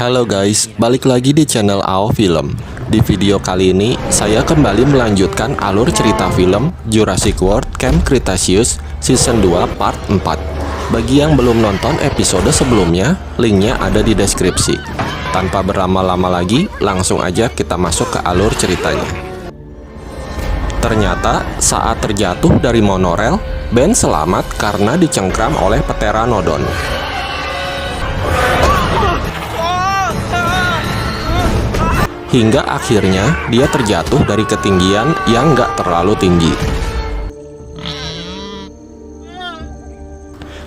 Halo guys, balik lagi di channel AO Film. Di video kali ini, saya kembali melanjutkan alur cerita film Jurassic World Camp Cretaceous Season 2 Part 4. Bagi yang belum nonton episode sebelumnya, linknya ada di deskripsi. Tanpa berlama-lama lagi, langsung aja kita masuk ke alur ceritanya. Ternyata, saat terjatuh dari monorel, Ben selamat karena dicengkram oleh Pteranodon. Hingga akhirnya dia terjatuh dari ketinggian yang nggak terlalu tinggi.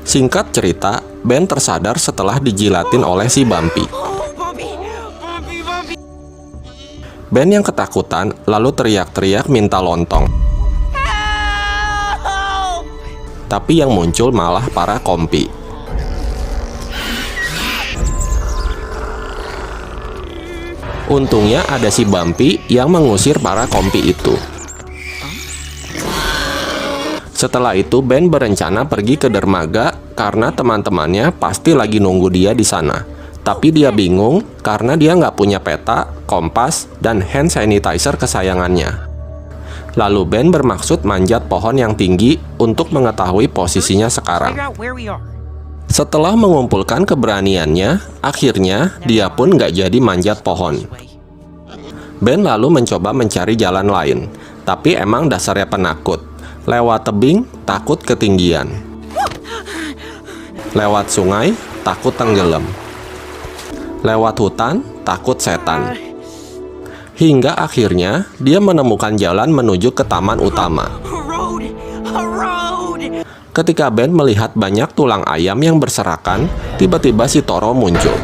Singkat cerita, Ben tersadar setelah dijilatin oleh si Bumpy. Ben yang ketakutan lalu teriak-teriak minta lontong. Tapi yang muncul malah para kompi. Untungnya ada si Bumpy yang mengusir para kompi itu. Setelah itu Ben berencana pergi ke dermaga karena teman-temannya pasti lagi nunggu dia di sana. Tapi dia bingung karena dia nggak punya peta, kompas, dan hand sanitizer kesayangannya. Lalu Ben bermaksud manjat pohon yang tinggi untuk mengetahui posisinya sekarang. Setelah mengumpulkan keberaniannya, akhirnya dia pun nggak jadi manjat pohon. Ben lalu mencoba mencari jalan lain, tapi emang dasarnya penakut. Lewat tebing, takut ketinggian. Lewat sungai, takut tenggelam. Lewat hutan, takut setan. Hingga akhirnya dia menemukan jalan menuju ke taman utama. Ketika Ben melihat banyak tulang ayam yang berserakan, tiba-tiba si Toro muncul.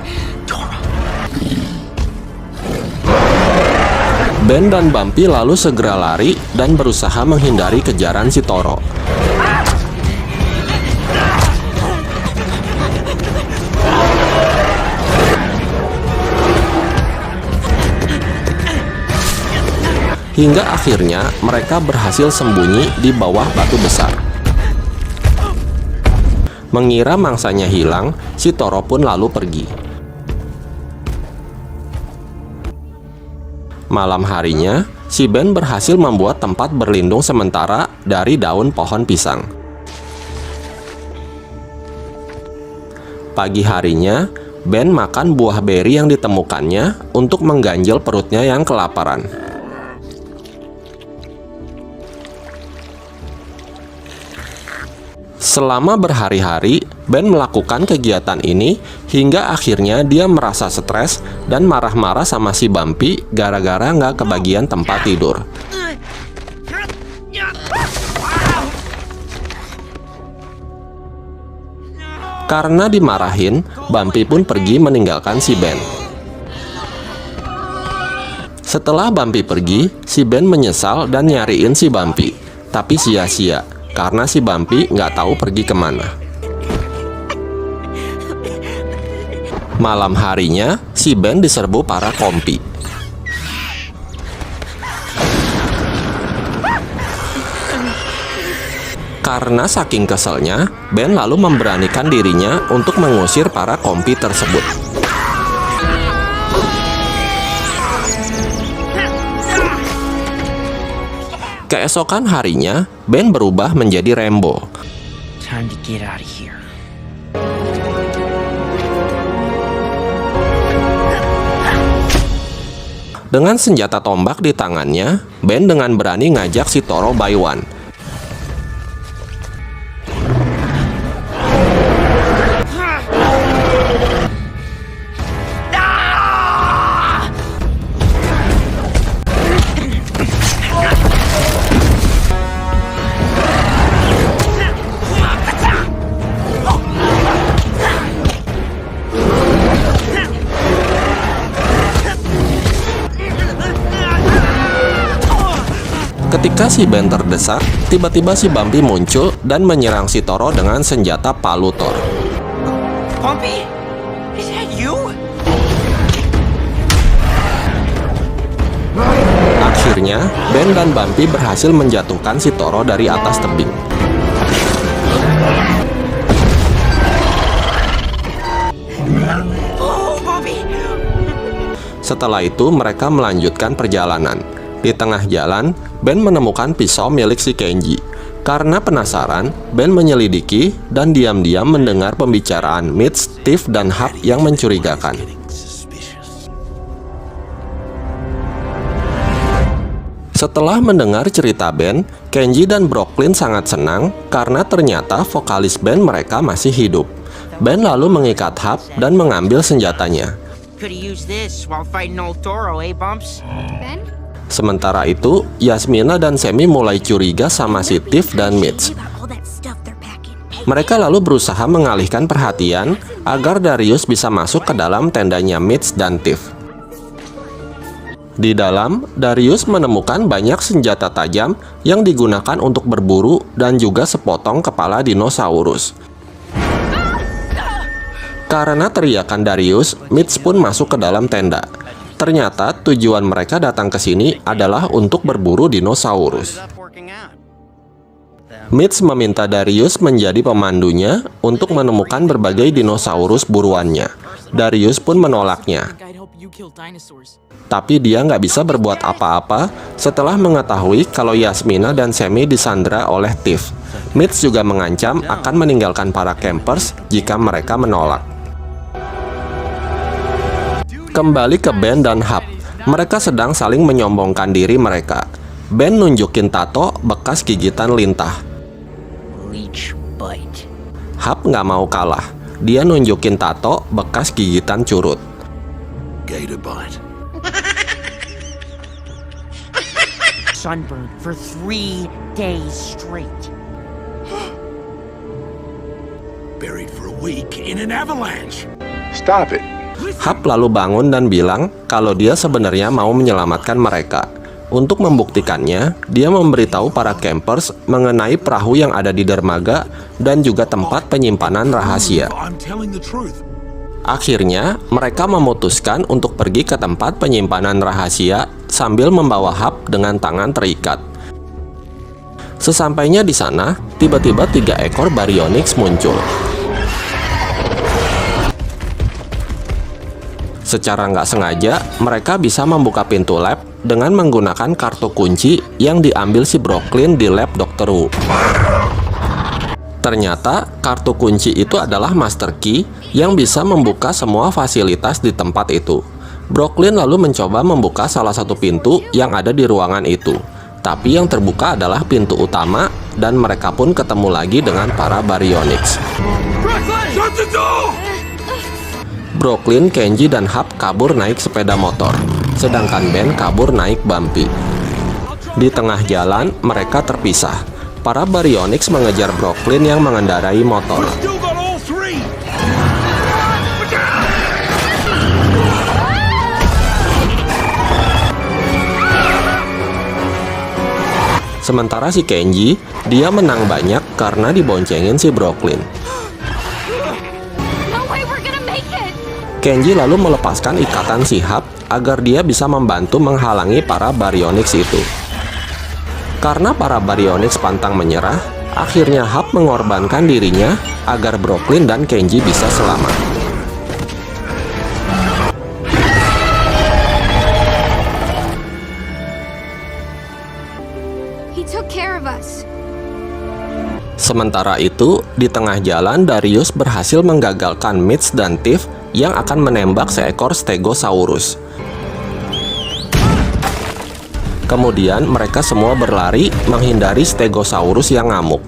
Ben dan Bumpy lalu segera lari dan berusaha menghindari kejaran si Toro. Hingga akhirnya mereka berhasil sembunyi di bawah batu besar. Mengira mangsanya hilang, si Toro pun lalu pergi. Malam harinya, si Ben berhasil membuat tempat berlindung sementara dari daun pohon pisang. Pagi harinya, Ben makan buah beri yang ditemukannya untuk mengganjal perutnya yang kelaparan. Selama berhari-hari, Ben melakukan kegiatan ini hingga akhirnya dia merasa stres dan marah-marah sama si Bumpy gara-gara nggak kebagian tempat tidur. Karena dimarahin, Bumpy pun pergi meninggalkan si Ben. Setelah Bumpy pergi, si Ben menyesal dan nyariin si Bumpy, tapi sia-sia. Karena si Bumpy nggak tahu pergi kemana. Malam harinya, si Ben diserbu para kompi. Karena saking keselnya, Ben lalu memberanikan dirinya untuk mengusir para kompi tersebut. Keesokan harinya, Ben berubah menjadi Rambo. Time to get out of here. Dengan senjata tombak di tangannya, Ben dengan berani ngajak si Toro Baywan. Ketika si Ben terdesak, tiba-tiba si Bumpy muncul dan menyerang si Toro dengan senjata palu Thor. Bumpy, is that you? Akhirnya, Ben dan Bumpy berhasil menjatuhkan si Toro dari atas tebing. Oh, Bumpy! Setelah itu mereka melanjutkan perjalanan. Di tengah jalan, Ben menemukan pisau milik si Kenji. Karena penasaran, Ben menyelidiki dan diam-diam mendengar pembicaraan Mitch, Tiff, dan Hap yang mencurigakan. Setelah mendengar cerita Ben, Kenji dan Brooklyn sangat senang karena ternyata vokalis band mereka masih hidup. Ben lalu mengikat Hap dan mengambil senjatanya. Could've used this while fighting old Toro, Bumps? Ben? Sementara itu, Yasmina dan Semi mulai curiga sama si Tiff dan Mitch. Mereka lalu berusaha mengalihkan perhatian agar Darius bisa masuk ke dalam tendanya Mitch dan Tiff. Di dalam, Darius menemukan banyak senjata tajam yang digunakan untuk berburu dan juga sepotong kepala dinosaurus. Karena teriakan Darius, Mitch pun masuk ke dalam tenda. Ternyata tujuan mereka datang ke sini adalah untuk berburu dinosaurus. Mitch meminta Darius menjadi pemandunya untuk menemukan berbagai dinosaurus buruannya. Darius pun menolaknya. Tapi dia nggak bisa berbuat apa-apa setelah mengetahui kalau Yasmina dan Semi disandra oleh Tiff. Mitch juga mengancam akan meninggalkan para campers jika mereka menolak. Kembali ke Ben dan Hap. Mereka sedang saling menyombongkan diri mereka. Ben nunjukin tato bekas gigitan lintah. Leech bite. Hap nggak mau kalah. Dia nunjukin tato bekas gigitan curut. Gator bite. Sunburn for 3 days straight. Buried for a week in an avalanche. Stop it. Hap lalu bangun dan bilang kalau dia sebenarnya mau menyelamatkan mereka. Untuk membuktikannya, dia memberitahu para campers mengenai perahu yang ada di dermaga dan juga tempat penyimpanan rahasia. I'm telling the truth. Akhirnya, mereka memutuskan untuk pergi ke tempat penyimpanan rahasia sambil membawa Hap dengan tangan terikat. Sesampainya di sana, tiba-tiba 3 ekor Baryonyx muncul. Secara nggak sengaja, mereka bisa membuka pintu lab dengan menggunakan kartu kunci yang diambil si Brooklyn di lab Dr. Wu. Ternyata, kartu kunci itu adalah master key yang bisa membuka semua fasilitas di tempat itu. Brooklyn lalu mencoba membuka salah satu pintu yang ada di ruangan itu. Tapi yang terbuka adalah pintu utama dan mereka pun ketemu lagi dengan para Baryonyx. Shut the door! Brooklyn, Kenji, dan Hap kabur naik sepeda motor, sedangkan Ben kabur naik Bumpy. Di tengah jalan, mereka terpisah. Para Baryonyx mengejar Brooklyn yang mengendarai motor. Still got all 3. Sementara si Kenji, dia menang banyak karena diboncengin si Brooklyn. No way we're gonna make it! Kenji lalu melepaskan ikatan si Hap agar dia bisa membantu menghalangi para Baryonyx itu. Karena para Baryonyx pantang menyerah, akhirnya Hap mengorbankan dirinya agar Brooklyn dan Kenji bisa selamat. He took care of us. Sementara itu, di tengah jalan Darius berhasil menggagalkan Mitch dan Tiff yang akan menembak seekor Stegosaurus. Kemudian mereka semua berlari menghindari Stegosaurus yang ngamuk.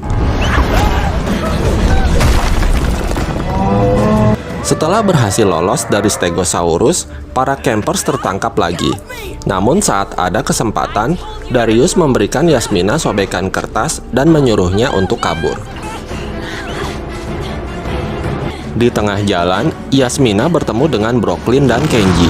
Setelah berhasil lolos dari Stegosaurus, para campers tertangkap lagi. Namun saat ada kesempatan, Darius memberikan Yasmina sobekan kertas dan menyuruhnya untuk kabur. Di tengah jalan, Yasmina bertemu dengan Brooklyn dan Kenji.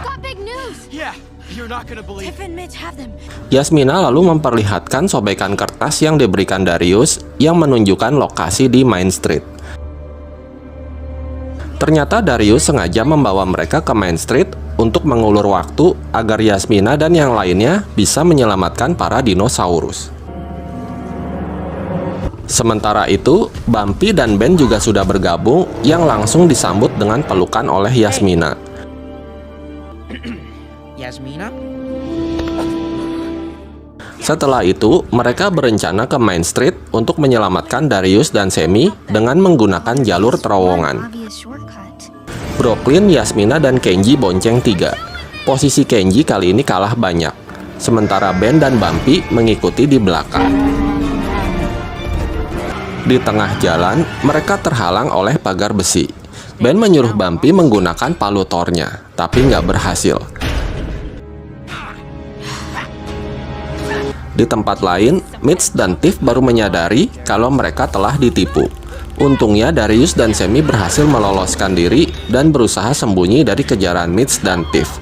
Got big news! Yeah, you're not gonna believe. Tiff and Mitch have them. Yasmina lalu memperlihatkan sobekan kertas yang diberikan Darius yang menunjukkan lokasi di Main Street. Ternyata Darius sengaja membawa mereka ke Main Street untuk mengulur waktu agar Yasmina dan yang lainnya bisa menyelamatkan para dinosaurus. Sementara itu, Bumpy dan Ben juga sudah bergabung yang langsung disambut dengan pelukan oleh Yasmina. Yasmina? Setelah itu, mereka berencana ke Main Street untuk menyelamatkan Darius dan Semi dengan menggunakan jalur terowongan. Obvious shortcut. Brooklyn, Yasmina, dan Kenji bonceng 3. Posisi Kenji kali ini kalah banyak, sementara Ben dan Bumpy mengikuti di belakang. Di tengah jalan, mereka terhalang oleh pagar besi. Ben menyuruh Bumpy menggunakan palu Thor-nya, tapi nggak berhasil. Di tempat lain, Mitch dan Tiff baru menyadari kalau mereka telah ditipu. Untungnya Darius dan Semi berhasil meloloskan diri dan berusaha sembunyi dari kejaran Mitch dan Tiff.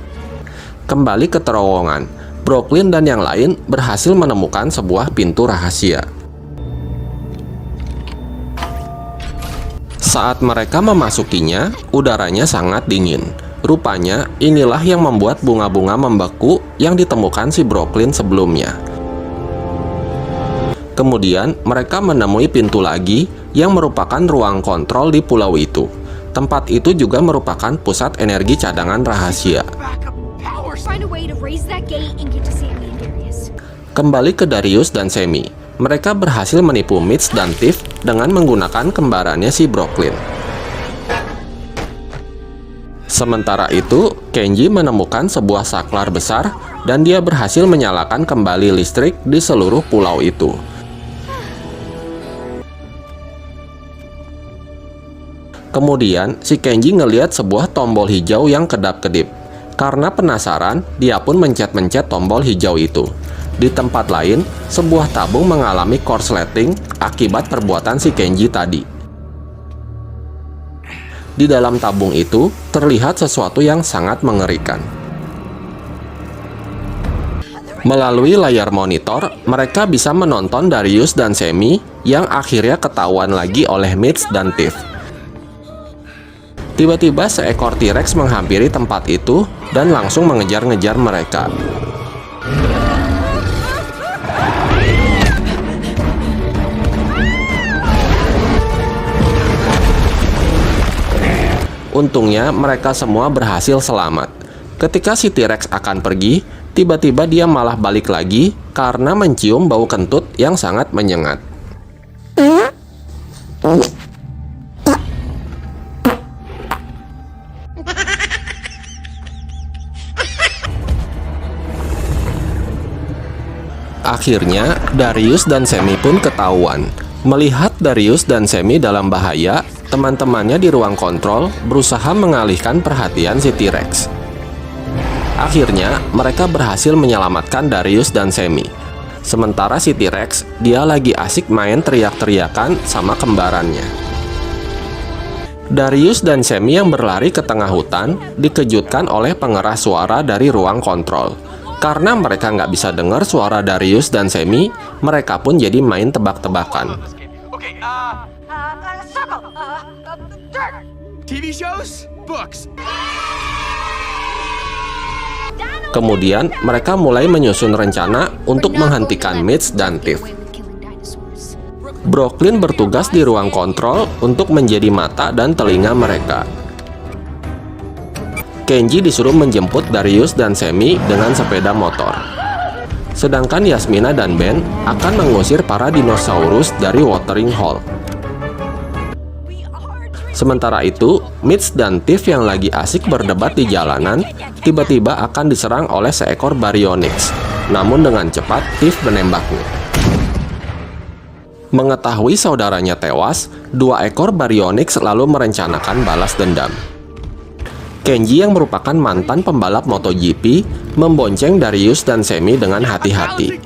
Kembali ke terowongan, Brooklyn dan yang lain berhasil menemukan sebuah pintu rahasia. Saat mereka memasukinya, udaranya sangat dingin. Rupanya, inilah yang membuat bunga-bunga membeku yang ditemukan si Brooklyn sebelumnya. Kemudian, mereka menemui pintu lagi yang merupakan ruang kontrol di pulau itu. Tempat itu juga merupakan pusat energi cadangan rahasia. Find a way to raise that gate and get to Sammy and Darius. Kembali ke Darius dan Semi. Mereka berhasil menipu Mitch dan Tiff dengan menggunakan kembarannya si Brooklyn. Sementara itu, Kenji menemukan sebuah saklar besar dan dia berhasil menyalakan kembali listrik di seluruh pulau itu. Kemudian, si Kenji ngelihat sebuah tombol hijau yang kedap-kedip. Karena penasaran, dia pun mencet-mencet tombol hijau itu. Di tempat lain, sebuah tabung mengalami korsleting akibat perbuatan si Kenji tadi. Di dalam tabung itu, terlihat sesuatu yang sangat mengerikan. Melalui layar monitor, mereka bisa menonton Darius dan Semi yang akhirnya ketahuan lagi oleh Mitch dan Tiff. Tiba-tiba seekor T-Rex menghampiri tempat itu dan langsung mengejar-ngejar mereka. Untungnya mereka semua berhasil selamat. Ketika si T-Rex akan pergi, tiba-tiba dia malah balik lagi karena mencium bau kentut yang sangat menyengat. Akhirnya, Darius dan Semi pun ketahuan. Melihat Darius dan Semi dalam bahaya, teman-temannya di ruang kontrol berusaha mengalihkan perhatian si T-Rex. Akhirnya, mereka berhasil menyelamatkan Darius dan Semi. Sementara si T-Rex, dia lagi asik main teriak-teriakan sama kembarannya. Darius dan Semi yang berlari ke tengah hutan dikejutkan oleh pengeras suara dari ruang kontrol. Karena mereka nggak bisa dengar suara Darius dan Semi, mereka pun jadi main tebak-tebakan. TV shows? Books? Kemudian, mereka mulai menyusun rencana untuk menghentikan Mitch dan Tiff. Brooklyn bertugas di ruang kontrol untuk menjadi mata dan telinga mereka. Kenji disuruh menjemput Darius dan Semi dengan sepeda motor. Sedangkan Yasmina dan Ben akan mengusir para dinosaurus dari Watering Hole. Sementara itu, Mitch dan Tiff yang lagi asik berdebat di jalanan, tiba-tiba akan diserang oleh seekor Baryonyx. Namun dengan cepat, Tiff menembaknya. Mengetahui saudaranya tewas, 2 ekor Baryonyx lalu merencanakan balas dendam. Kenji yang merupakan mantan pembalap MotoGP membonceng Darius dan Semi dengan hati-hati.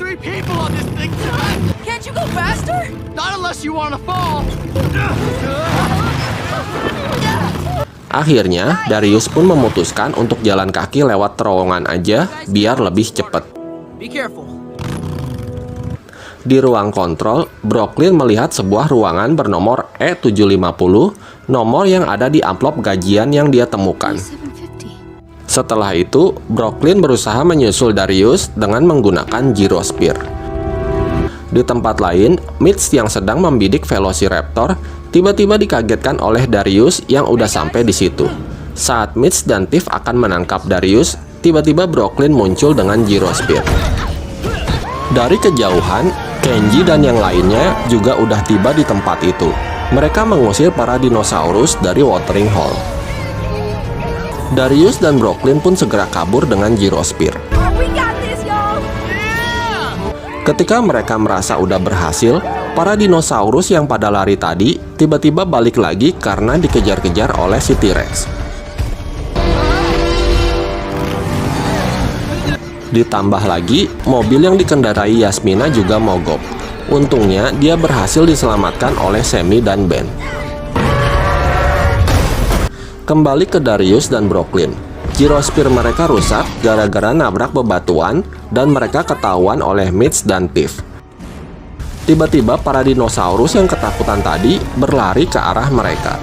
Can't you go faster? Not unless you wanna fall. Akhirnya, Darius pun memutuskan untuk jalan kaki lewat terowongan aja biar lebih cepat. Be careful. Di ruang kontrol, Brooklyn melihat sebuah ruangan bernomor E750, nomor yang ada di amplop gajian yang dia temukan. 750. Setelah itu, Brooklyn berusaha menyusul Darius dengan menggunakan Gyrosphere. Di tempat lain, Mitch yang sedang membidik Velociraptor tiba-tiba dikagetkan oleh Darius yang udah sampai di situ. Saat Mitch dan Tiff akan menangkap Darius, tiba-tiba Brooklyn muncul dengan Gyrosphere. Dari kejauhan, Kenji dan yang lainnya juga udah tiba di tempat itu. Mereka mengusir para dinosaurus dari Watering Hole. Darius dan Brooklyn pun segera kabur dengan Gyrosphere. We got this, y'all! Ketika mereka merasa udah berhasil, para dinosaurus yang pada lari tadi tiba-tiba balik lagi karena dikejar-kejar oleh si T-Rex. Ditambah lagi, mobil yang dikendarai Yasmina juga mogok. Untungnya, dia berhasil diselamatkan oleh Sammy dan Ben. Kembali ke Darius dan Brooklyn. Gyrosphere mereka rusak gara-gara nabrak bebatuan dan mereka ketahuan oleh Mitch dan Tiff. Tiba-tiba para dinosaurus yang ketakutan tadi berlari ke arah mereka.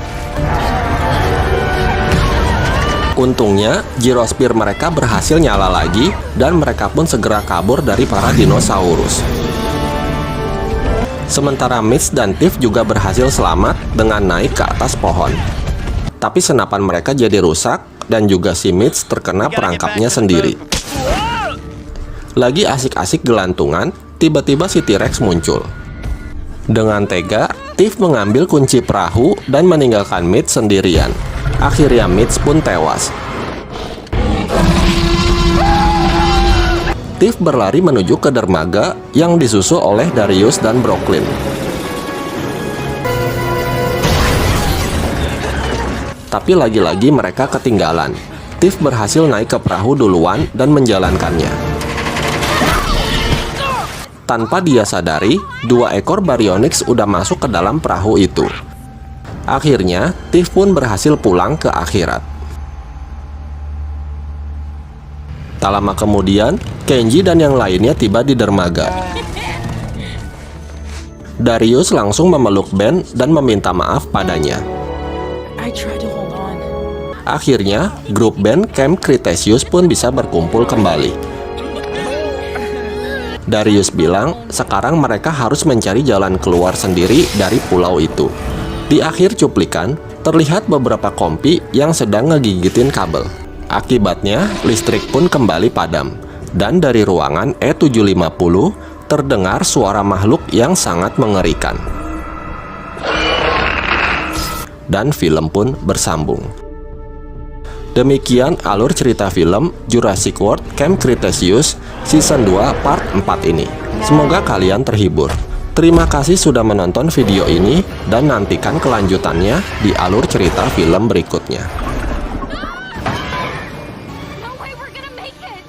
Untungnya, Gyrosphere mereka berhasil nyala lagi dan mereka pun segera kabur dari para dinosaurus. Sementara Mitch dan Tiff juga berhasil selamat dengan naik ke atas pohon. Tapi senapan mereka jadi rusak dan juga si Mitch terkena perangkapnya sendiri. Lagi asik-asik gelantungan, tiba-tiba si T-Rex muncul. Dengan tega, Tiff mengambil kunci perahu dan meninggalkan Mitch sendirian. Akhirnya Mitch pun tewas. Tiff berlari menuju ke dermaga yang disusul oleh Darius dan Brooklyn. Tapi lagi-lagi mereka ketinggalan. Tiff berhasil naik ke perahu duluan dan menjalankannya. Tanpa dia sadari, 2 ekor Baryonyx udah masuk ke dalam perahu itu. Akhirnya, Tiff pun berhasil pulang ke akhirat. Tak lama kemudian, Kenji dan yang lainnya tiba di dermaga. Darius langsung memeluk Ben dan meminta maaf padanya. Akhirnya, grup band Camp Cretaceous pun bisa berkumpul kembali. Darius bilang, sekarang mereka harus mencari jalan keluar sendiri dari pulau itu. Di akhir cuplikan, terlihat beberapa kompi yang sedang ngegigitin kabel. Akibatnya, listrik pun kembali padam. Dan dari ruangan E750, terdengar suara makhluk yang sangat mengerikan. Dan film pun bersambung. Demikian alur cerita film Jurassic World Camp Cretaceous Season 2 Part 4 ini. Semoga kalian terhibur. Terima kasih sudah menonton video ini dan nantikan kelanjutannya di alur cerita film berikutnya. No way we're gonna make it!